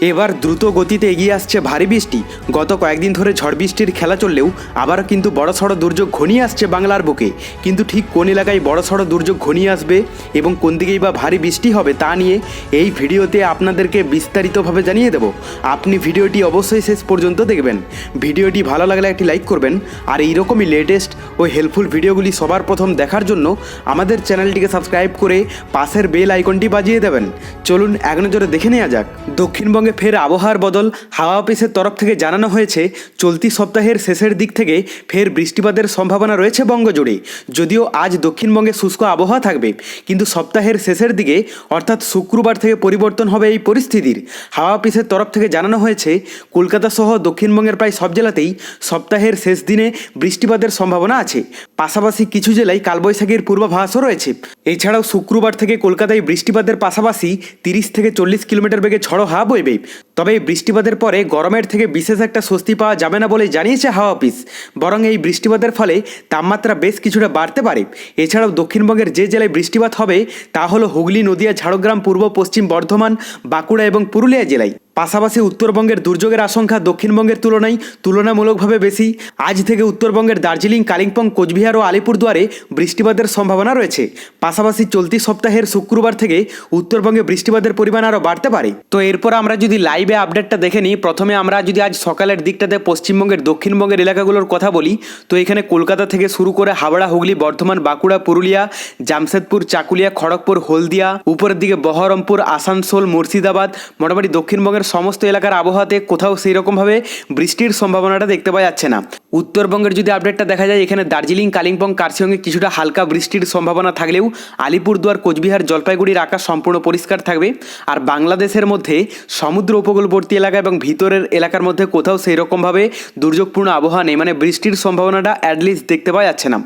এবার দ্রুত গতিতে এগিয়ে আসছে ভারী বৃষ্টি। গত কয়েকদিন ধরে ঝড় বৃষ্টির খেলা চললেও আবারও কিন্তু বড়সড় দুর্যোগ ঘনিয়ে আসছে বাংলার বুকে। কিন্তু ঠিক কোন এলাকায় বড়সড় দুর্যোগ ঘনিয়ে আসবে এবং কোন দিকেই বা ভারী বৃষ্টি হবে তা নিয়ে এই ভিডিওতে আপনাদেরকে বিস্তারিতভাবে জানিয়ে দেব। আপনি ভিডিওটি অবশ্যই শেষ পর্যন্ত দেখবেন। ভিডিওটি ভালো লাগলে একটি লাইক করবেন, আর এইরকমই লেটেস্ট ও হেল্পফুল ভিডিওগুলি সবার প্রথম দেখার জন্য আমাদের চ্যানেলটিকে সাবস্ক্রাইব করে পাশের বেল আইকনটি বাজিয়ে দেবেন। চলুন এক নজরে দেখে নেওয়া যাক। দক্ষিণবঙ্গে ফের আবহাওয়ার বদল। হাওয়া অফিসের তরফ থেকে জানানো হয়েছে চলতি সপ্তাহের শেষের দিক থেকে ফের বৃষ্টিপাতের সম্ভাবনা রয়েছে বঙ্গজুড়ে। যদিও আজ দক্ষিণবঙ্গে শুষ্ক আবহাওয়া থাকবে, কিন্তু সপ্তাহের শেষের দিকে অর্থাৎ শুক্রবার থেকে পরিবর্তন হবে এই পরিস্থিতির। হাওয়া অফিসের তরফ থেকে জানানো হয়েছে কলকাতা সহ দক্ষিণবঙ্গের প্রায় সব জেলাতেই সপ্তাহের শেষ দিনে বৃষ্টিপাতের সম্ভাবনা আছে। পাশাপাশি কিছু জেলায় কালবৈশাখীর পূর্বাভাসও রয়েছে। এছাড়াও শুক্রবার থেকে কলকাতায় বৃষ্টিপাতের পাশাপাশি 30 থেকে 40 কিলোমিটার বেগে ঝড়ো হাওয়া বইবে। তবে এই বৃষ্টিপাতের পরে গরমের থেকে বিশেষ একটা স্বস্তি পাওয়া যাবে না বলে জানিয়েছে হাওয়া অফিস। বরং এই বৃষ্টিপাতের ফলে তাপমাত্রা বেশ কিছুটা বাড়তে পারে। এছাড়াও দক্ষিণবঙ্গের যে জেলায় বৃষ্টিপাত হবে তা হলো হুগলি, নদিয়া, ঝাড়গ্রাম, পূর্ব পশ্চিম বর্ধমান, বাঁকুড়া এবং পুরুলিয়া জেলায়। পাশাপাশি উত্তরবঙ্গের দুর্যোগের আশঙ্কা দক্ষিণবঙ্গের তুলনায় তুলনামূলকভাবে বেশি। আজ থেকে উত্তরবঙ্গের দার্জিলিং, কালিম্পং, কোচবিহার ও আলিপুরদুয়ারে বৃষ্টিপাতের সম্ভাবনা রয়েছে। পাশাপাশি চলতি সপ্তাহের শুক্রবার থেকে উত্তরবঙ্গে বৃষ্টিপাতের পরিমাণ আরও বাড়তে পারে। তো এরপর আমরা যদি লাইভে আপডেটটা দেখে নিই, প্রথমে আমরা যদি আজ সকালের দিকটাতে পশ্চিমবঙ্গের দক্ষিণবঙ্গের এলাকাগুলোর কথা বলি, তো এখানে কলকাতা থেকে শুরু করে হাওড়া, হুগলি, বর্ধমান, বাঁকুড়া, পুরুলিয়া, জামশেদপুর, চাকুলিয়া, খড়গপুর, হলদিয়া, উপরের দিকে বহরমপুর, আসানসোল, মুর্শিদাবাদ, মোটামুটি দক্ষিণবঙ্গের সমস্ত এলাকার আবহাওয়াতে কোথাও সেই রকমভাবে বৃষ্টির সম্ভাবনাটা দেখতে পাওয়া যাচ্ছে না। উত্তরবঙ্গের যদি আপডেটটা দেখা যায়, এখানে দার্জিলিং, কালিম্পং, কার্শিয়ংয়ে কিছুটা হালকা বৃষ্টির সম্ভাবনা থাকলেও আলিপুরদুয়ার, কোচবিহার, জলপাইগুড়ির আকাশ সম্পূর্ণ পরিষ্কার থাকবে। আর বাংলাদেশের মধ্যে সমুদ্র উপকূলবর্তী এলাকা এবং ভিতরের এলাকার মধ্যে কোথাও সেই রকমভাবে দুর্যোগপূর্ণ আবহাওয়া নেই, মানে বৃষ্টির সম্ভাবনাটা অ্যাটলিস্ট দেখতে পাওয়া যাচ্ছে না।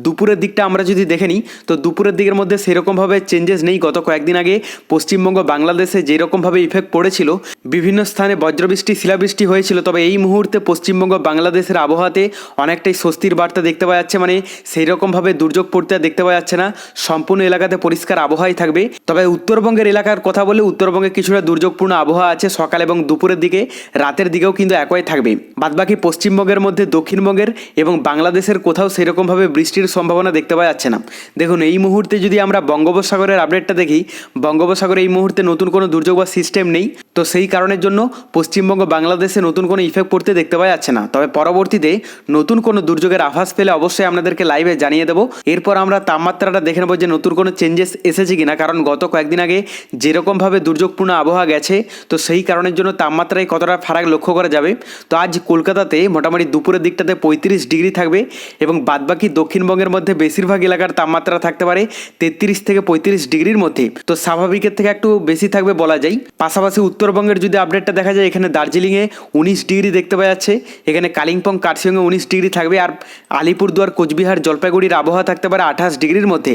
দুপুরের দিকটা আমরা যদি দেখে নিই, তো দুপুরের দিকের মধ্যে সেরকমভাবে চেঞ্জেস নেই। গত কয়েকদিন আগে পশ্চিমবঙ্গ, বাংলাদেশে যেরকমভাবে ইফেক্ট পড়েছিল, বিভিন্ন স্থানে বজ্রবৃষ্টি, শিলাবৃষ্টি হয়েছিল, তবে এই মুহূর্তে পশ্চিমবঙ্গ, বাংলাদেশের আবহাওয়াতে অনেকটাই স্বস্তির বার্তা দেখতে পাওয়া যাচ্ছে। মানে সেই রকমভাবে দুর্যোগ পড়তে দেখতে পাওয়া যাচ্ছে না, সম্পূর্ণ এলাকাতে পরিষ্কার আবহাওয়াই থাকবে। তবে উত্তরবঙ্গের এলাকার কথা বলে উত্তরবঙ্গে কিছুটা দুর্যোগপূর্ণ আবহাওয়া আছে সকাল এবং দুপুরের দিকে, রাতের দিকেও কিন্তু একই থাকবে। বাদবাকি পশ্চিমবঙ্গের মধ্যে দক্ষিণবঙ্গের এবং বাংলাদেশের কোথাও সেরকমভাবে বৃষ্টির সম্ভাবনা দেখতে পাওয়া যাচ্ছে না। দেখুন, এই মুহূর্তে যদি আমরা বঙ্গোপসাগরের আপডেটটা দেখি, বঙ্গোপসাগরে এই মুহূর্তে নতুন কোনো দুর্যোগ বা সিস্টেম নেই। তো সেই কারণের জন্য পশ্চিমবঙ্গ, বাংলাদেশে নতুন কোনো ইফেক্ট পড়তে দেখতে পাওয়া যাচ্ছে না। তবে পরবর্তীতে নতুন কোনো দুর্যোগের আভাস পেলে অবশ্যই আপনাদেরকে লাইভে জানিয়ে দেবো। এরপর আমরা তাপমাত্রাটা দেখে নেবো যে নতুন কোনো চেঞ্জেস এসেছে কিনা, কারণ গত কয়েকদিন আগে যেরকমভাবে দুর্যোগপূর্ণ আবহাওয়া গেছে, তো সেই কারণের জন্য তাপমাত্রায় কতটা ফারাক লক্ষ্য করা যাবে। তো আজ কলকাতাতে মোটামুটি দুপুরের দিকটাতে 35 ডিগ্রি থাকবে এবং বাদবাকি দক্ষিণবঙ্গের মধ্যে বেশিরভাগ এলাকার তাপমাত্রা থাকতে পারে 33 থেকে 35 ডিগ্রির মধ্যে। তো স্বাভাবিকের থেকে একটু বেশি থাকবে বলা যায়। পাশাপাশি উত্তরবঙ্গের যদি আপডেটটা দেখা যায়, এখানে দার্জিলিংয়ে 19 ডিগ্রি দেখতে পাওয়া যাচ্ছে, এখানে কালিম্পং, কার্শিয়ংয়ে 19 ডিগ্রি থাকবে, আর আলিপুরদুয়ার, কোচবিহার, জলপাইগুড়ির আবহাওয়া থাকতে পারে 28 ডিগ্রির মধ্যে।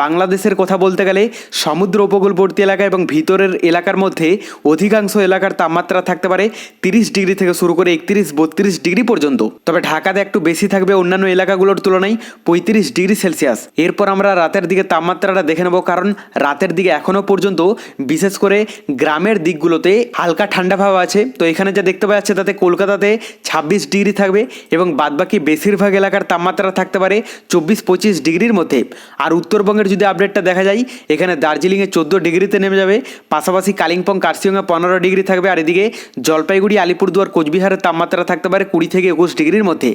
বাংলাদেশের কথা বলতে গেলে সমুদ্র উপকূলবর্তী এলাকা এবং ভিতরের এলাকার মধ্যে অধিকাংশ এলাকার তাপমাত্রা থাকতে পারে 30 ডিগ্রি থেকে শুরু করে 31-32 ডিগ্রি পর্যন্ত। তবে ঢাকাতে একটু বেশি থাকবে অন্যান্য এলাকাগুলোর তুলনায়, 35 ডিগ্রি সেলসিয়াস। এরপর আমরা রাতের দিকে তাপমাত্রাটা দেখে নেব, কারণ রাতের দিকে এখনও পর্যন্ত বিশেষ করে গ্রামের দিকগুলোতে হালকা ঠান্ডা ভাব আছে। তো এখানে যা দেখতে পাওয়া যাচ্ছে তাতে কলকাতাতে 26 ডিগ্রি থাকবে এবং বাদবাকি বেশিরভাগ এলাকার তাপমাত্রা থাকতে পারে 24-25 ডিগ্রির মধ্যে। আর উত্তরবঙ্গের যদি আপডেটটা দেখা যায়, এখানে দার্জিলিংয়ে 14 ডিগ্রিতে নেমে যাবে, পাশাপাশি কালিম্পং, কার্শিয়ংয়ে 15 ডিগ্রি থাকবে, আর এদিকে জলপাইগুড়ি, আলিপুরদুয়ার, কোচবিহারের তাপমাত্রা থাকতে পারে 20 থেকে 21 ডিগ্রির মধ্যে।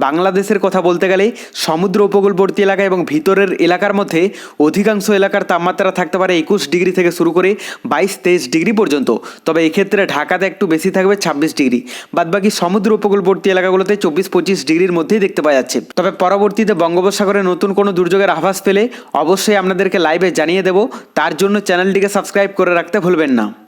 বাংলাদেশের কথা বলতে গেলে সমুদ্র উপকূলবর্তী এলাকা এবং ভিতরের এলাকার মধ্যে অধিকাংশ এলাকার তাপমাত্রা থাকতে পারে 21 ডিগ্রি থেকে শুরু করে 22-23 ডিগ্রি পর্যন্ত। তবে এক্ষেত্রে ঢাকাতে একটু বেশি থাকবে 26 ডিগ্রি। বাদবাকি সমুদ্র উপকূলবর্তী এলাকাগুলোতে 24-25 ডিগ্রির মধ্যেই দেখতে পাওয়া যাচ্ছে। তবে পরবর্তীতে বঙ্গোপসাগরে নতুন কোনো দুর্যোগের আভাস পেলে অবশ্যই আপনাদেরকে লাইভে জানিয়ে দেব। তার জন্য চ্যানেলটিকে সাবস্ক্রাইব করে রাখতে ভুলবেন না।